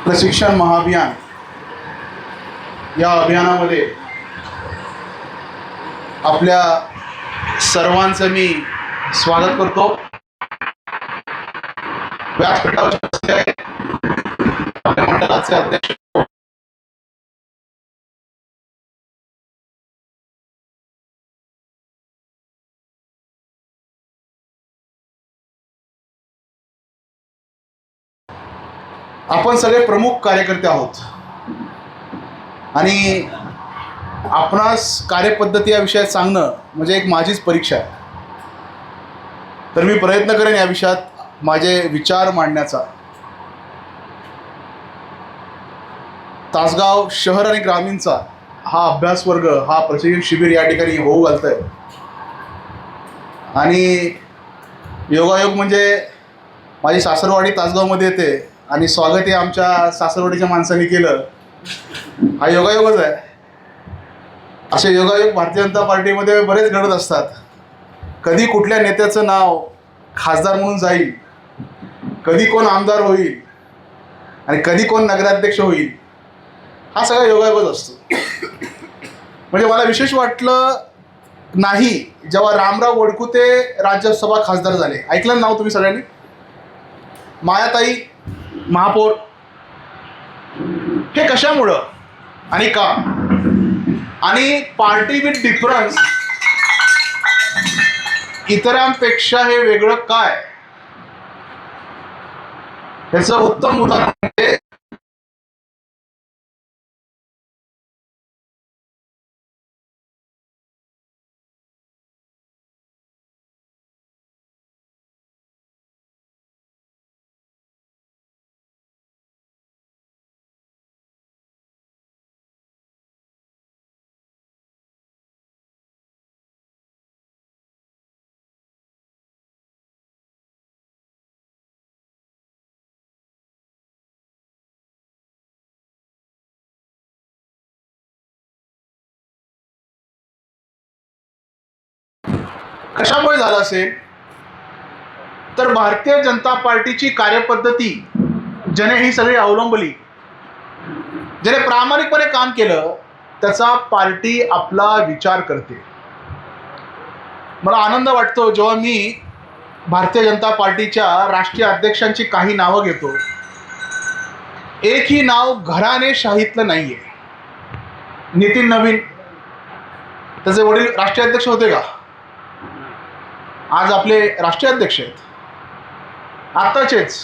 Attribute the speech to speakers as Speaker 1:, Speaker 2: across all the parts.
Speaker 1: प्रशिक्षण महाअभियान या अभियानामध्ये आपल्या सर्वांचं मी स्वागत करतो। व्यासपीठावर आपल्या मंडळाचे अध्यक्ष आपण सगळे प्रमुख कार्यकर्ते आहोत आणि आपणास कार्यपद्धती या विषयात सांगणं म्हणजे एक माझीच परीक्षा आहे। तर मी प्रयत्न करेन या विषयात माझे विचार मांडण्याचा। तासगाव शहर आणि ग्रामीणचा हा अभ्यास वर्ग, हा प्रशिक्षण शिबिर या ठिकाणी होऊ घालतंय आणि योगायोग म्हणजे माझी सासरवाडी तासगावमध्ये येते आणि स्वागत हे आमच्या सासरवाडीच्या माणसांनी केलं, हा योगायोगच आहे। असे योगायोग भारतीय जनता पार्टीमध्ये बरेच घडत असतात। कधी कुठल्या नेत्याचं नाव खासदार म्हणून जाईल, कधी कोण आमदार होईल आणि कधी कोण नगराध्यक्ष होईल, हा सगळा योगायोगच असतो। म्हणजे मला विशेष वाटलं नाही जेव्हा रामराव वडकुते राज्यसभा खासदार झाले। ऐकलं नाव तुम्ही सगळ्यांनी? मायाताई महापौर, हे कशामुळं आणि का? आणि पार्टी विथ डिफरन्स इतरांपेक्षा हे वेगळं काय, याचं उत्तम उदाहरण म्हणजे कशामुळे झालं असेल तर भारतीय जनता पार्टीची कार्यपद्धती ज्याने ही सगळी अवलंबली, ज्याने प्रामाणिकपणे काम केलं, त्याचा पार्टी आपला विचार करते। मला आनंद वाटतो जेव्हा मी भारतीय जनता पार्टीच्या राष्ट्रीय अध्यक्षांची काही नावं घेतो, एकही नाव घराणेशाहीतलं नाहीये। नितीन नवीन, त्याचे वडील राष्ट्रीय अध्यक्ष होते का? आज आपले राष्ट्रीय अध्यक्ष आहेत। आत्ताचेच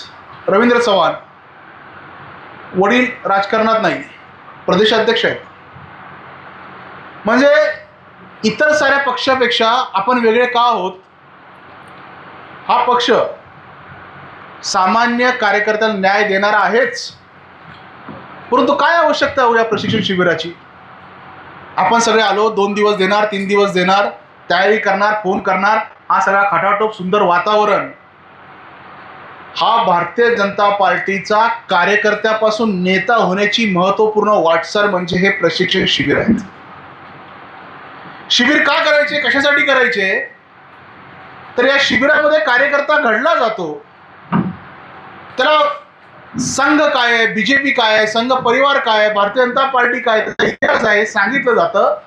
Speaker 1: रवींद्र चव्हाण, वडील राजकारणात नाही, प्रदेशाध्यक्ष आहेत। म्हणजे इतर साऱ्या पक्षापेक्षा आपण वेगळे का आहोत? हा पक्ष सामान्य कार्यकर्त्यांना न्याय देणारा आहेच, परंतु काय आवश्यकता हो या प्रशिक्षण शिबिराची? आपण सगळे आलो, 2 दिवस देणार, 3 दिवस देणार, तयारी करणार, फोन करणार, हा सगळा खटाटोप सुंदर वातावरण, हा भारतीय जनता पार्टीचा कार्यकर्त्यापासून नेता होण्याची महत्त्वपूर्ण वाटचाल म्हणजे हे प्रशिक्षण शिबिर आहे। शिबिर का करायचे, कशासाठी करायचे? तर या शिबिरामध्ये कार्यकर्ता घडला जातो, त्याला संघ काय आहे, बीजेपी काय आहे, संघ परिवार काय आहे, भारतीय जनता पार्टी काय, त्याचा इतिहास आहे सांगितलं जातं।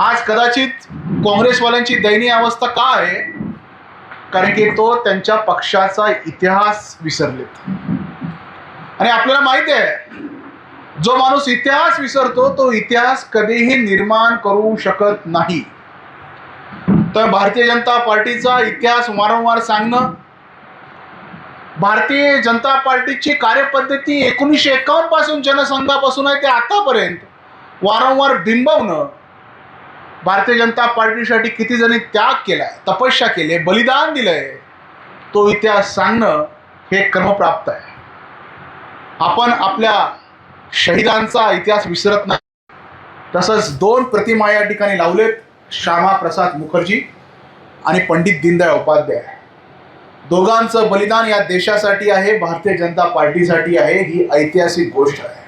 Speaker 1: आज कदाचित काँग्रेसवाल्यांची दयनीय अवस्था का आहे? कारण की तो त्यांच्या पक्षाचा इतिहास विसरलेत। आणि आपल्याला माहिती आहे, जो माणूस इतिहास विसरतो तो इतिहास कधीही निर्माण करू शकत नाही। तर भारतीय जनता पार्टीचा इतिहास वारंवार सांगणं, भारतीय जनता पार्टीची कार्यपद्धती 1951 पासून जनसंघापासून आहे ते आतापर्यंत वारंवार बिंबवणं, भारतीय जनता पार्टीसाठी किती जणी त्याग केलाय, तपस्या केली, बलिदान दिलंय, तो इतिहास सांगणं हे क्रमप्राप्त आहे। आपण आपल्या शहीदांचा इतिहास विसरत नाही। तसंच 2 प्रतिमा या ठिकाणी लावलेत, श्यामाप्रसाद मुखर्जी आणि पंडित दीनदयाळ उपाध्याय। दोघांचं बलिदान या देशासाठी आहे, भारतीय जनता पार्टीसाठी आहे, ही ऐतिहासिक गोष्ट आहे।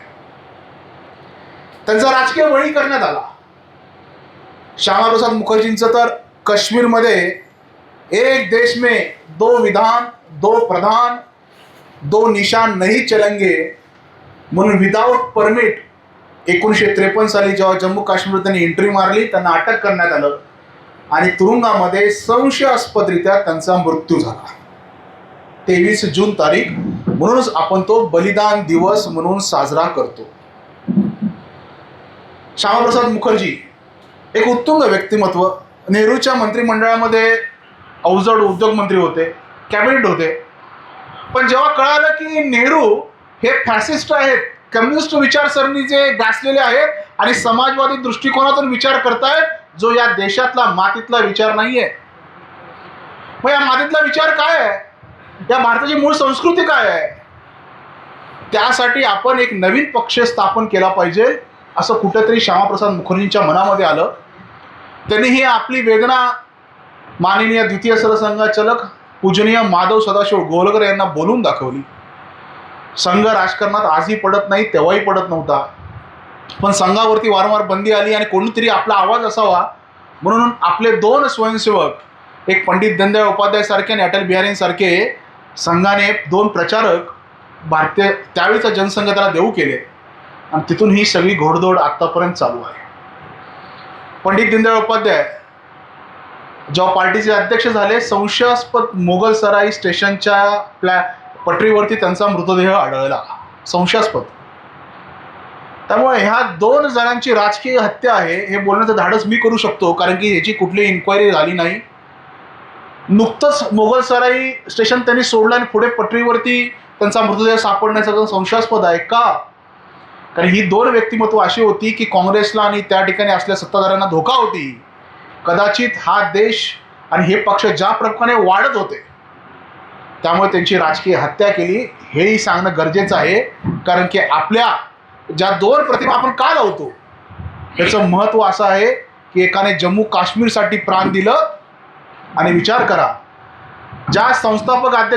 Speaker 1: त्यांचा राजकीय बळी करण्यात आला। श्यामाप्रसाद मुखर्जींचं तर काश्मीरमध्ये एक देश में 2 विधान 2 प्रधान 2 निशान नहीं चलेंगे म्हणून विदाऊट परमिट 1953 साली जेव्हा जम्मू काश्मीर त्यांनी एंट्री मारली, त्यांना अटक करण्यात आलं आणि तुरुंगामध्ये संशयास्पदरित्या त्यांचा मृत्यू झाला. 23 जून तारीख, म्हणूनच आपण तो बलिदान दिवस म्हणून साजरा करतो. श्यामाप्रसाद मुखर्जी एक उत्तुंग व्यक्तिमत्व. नेहरूच्या मंत्रिमंडळामध्ये अवजड उद्योगमंत्री होते, कॅबिनेट होते. पण जेव्हा कळालं की नेहरू हे फॅसिस्ट आहेत, कम्युनिस्ट विचारसरणीचे गासलेले आहेत आणि समाजवादी दृष्टिकोनातून विचार करतायत, जो या देशातला मातीतला विचार नाहीये. मग या मातीतला विचार काय आहे? या भारताची मूळ संस्कृती काय आहे? त्यासाठी आपण एक नवीन पक्ष स्थापन केला पाहिजे असं कुठेतरी श्यामाप्रसाद मुखर्जींच्या मनामध्ये आलं. त्यांनी ही आपली वेदना माननीय द्वितीय सरसंघचालक पूजनीय माधव सदाशिव गोलकर यांना बोलून दाखवली. संघ राजकारणात आजही पडत नाही, तेव्हाही पडत नव्हता. पण संघावरती वारंवार बंदी आली आणि कोणीतरी आपला आवाज असावा म्हणून आपले 2 स्वयंसेवक, एक पंडित दीनदयाळ उपाध्याय सारखे आणि अटल बिहारींसारखे, संघाने 2 प्रचारक भारतीय त्यावेळीचा जनसंघ त्याला देऊ केले आणि तिथून ही सगळी घोडदौड आत्तापर्यंत चालू आहे. पंडित दीनदयाळ उपाध्याय जेव्हा पार्टीचे अध्यक्ष झाले, संशयास्पद मोगलसराई स्टेशनच्या पटरीवरती त्यांचा मृतदेह आढळला. संशयास्पद. त्यामुळे ह्या 2 जणांची राजकीय हत्या आहे हे बोलण्याचं धाडस मी करू शकतो, कारण की याची कुठलीही इन्क्वायरी झाली नाही. नुकतंच मोगलसराई स्टेशन त्यांनी सोडलं आणि पुढे पटरीवरती त्यांचा मृतदेह सापडण्याचं संशयास्पद आहे का? कारण ही 2 व्यक्तिमत्व अशी होती की काँग्रेसला आणि त्या ठिकाणी असलेल्या सत्ताधाऱ्यांना धोका होती. कदाचित हा देश आणि हे पक्ष ज्या प्रकारे वाढत होते त्यामुळे त्यांची राजकीय हत्या केली, हेही सांगणं गरजेचं आहे. कारण की आपल्या ज्या 2 प्रतिमा आपण का लावतो त्याचं महत्त्व असं आहे की एकाने जम्मू काश्मीरसाठी प्राण दिलं आणि विचार करा, ज्या संस्थापक अध्यक्ष